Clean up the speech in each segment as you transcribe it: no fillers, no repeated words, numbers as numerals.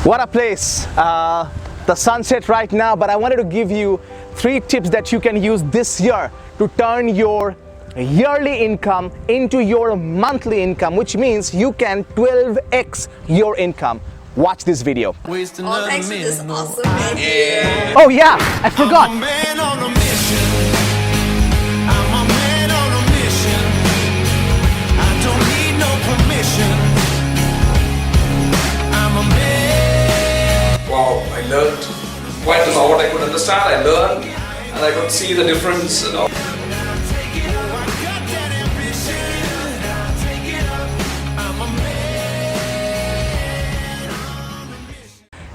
What a place. The sunset right now, but I wanted to give you 3 tips that you can use this year to turn your yearly income into your monthly income, which means you can 12x your income. Watch this video. Oh, thanks for this awesome video. Oh yeah, I forgot. I'm a man on a mission. I'm a man on a mission. I don't need no permission. I'm a man. Wow, I learned quite a lot. What I could understand, I learned, and I could see the difference.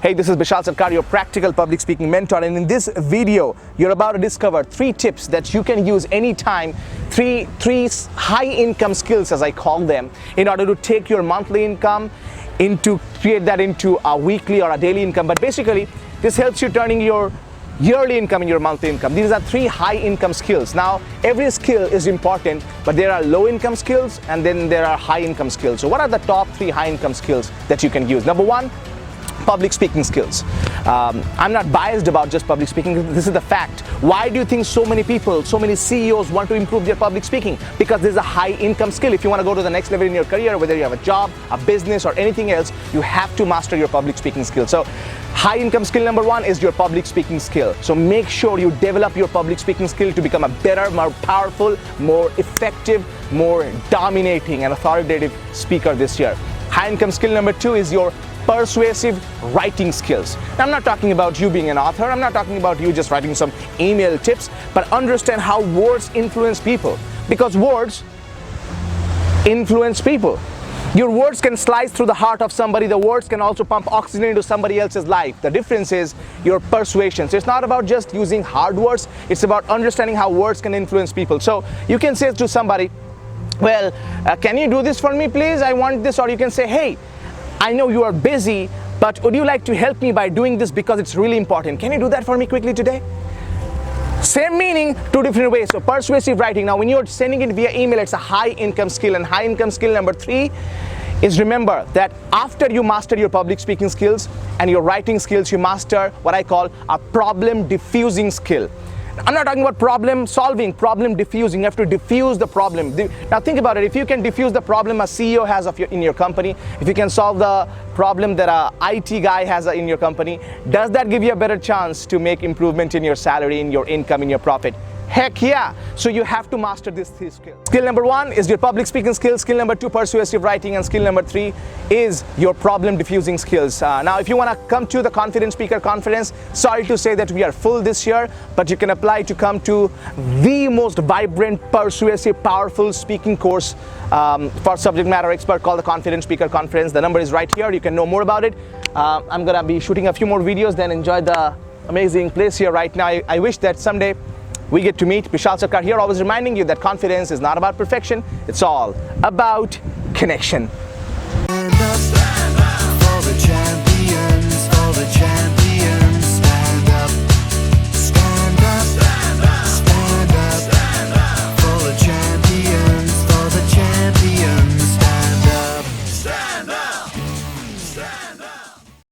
Hey, this is Bishal Sarkar, your practical public speaking mentor, and in this video, you're about to discover 3 tips that you can use anytime, three high income skills, as I call them, in order to take your monthly income create that into a weekly or a daily income. But basically, this helps you turning your yearly income in your monthly income. These are 3 high income skills. Now, every skill is important, but there are low income skills and then there are high income skills. So what are the top 3 high income skills that you can use? Number 1, public speaking skills. I'm not biased about just public speaking. This is the fact. Why do you think so many people, so many CEOs want to improve their public speaking? Because there's a high income skill. If you want to go to the next level in your career, whether you have a job, a business, or anything else, you have to master your public speaking skill. So high income skill number 1 is your public speaking skill. So make sure you develop your public speaking skill to become a better, more powerful, more effective, more dominating and authoritative speaker this year. High income skill number 2 is your persuasive writing skills. Now, I'm not talking about you being an author. I'm not talking about you just writing some email tips, but understand how words influence people, because words influence people. Your words can slice through the heart of somebody. The words can also pump oxygen into somebody else's life. The difference is your persuasion. So it's not about just using hard words. It's about understanding how words can influence people. So you can say to somebody, well, can you do this for me, please? I want this. Or you can say, hey, I know you are busy, but would you like to help me by doing this because it's really important? Can you do that for me quickly today? Same meaning, 2 different ways. So persuasive writing. Now, when you're sending it via email, it's a high income skill. And high income skill number 3 is, remember that after you master your public speaking skills and your writing skills, you master what I call a problem diffusing skill. I'm not talking about problem solving, problem diffusing. You have to diffuse the problem. Now think about it. If you can diffuse the problem a CEO has in your company, if you can solve the problem that a IT guy has in your company, does that give you a better chance to make improvement in your salary, in your income, in your profit? Heck yeah. So you have to master this skill. Skill number 1 is your public speaking skills. Skill number 2, persuasive writing. And skill number 3 is your problem diffusing skills. Now, if you want to come to the Confident Speaker Conference, sorry to say that we are full this year, but you can apply to come to the most vibrant, persuasive, powerful speaking course for subject matter expert called the Confident Speaker Conference. The number is right here. You can know more about it. I'm going to be shooting a few more videos, then enjoy the amazing place here right now. I wish that someday we get to meet. Bishal Sarkar here, always reminding you that confidence is not about perfection, it's all about connection. Stand up for the champions, for the champions.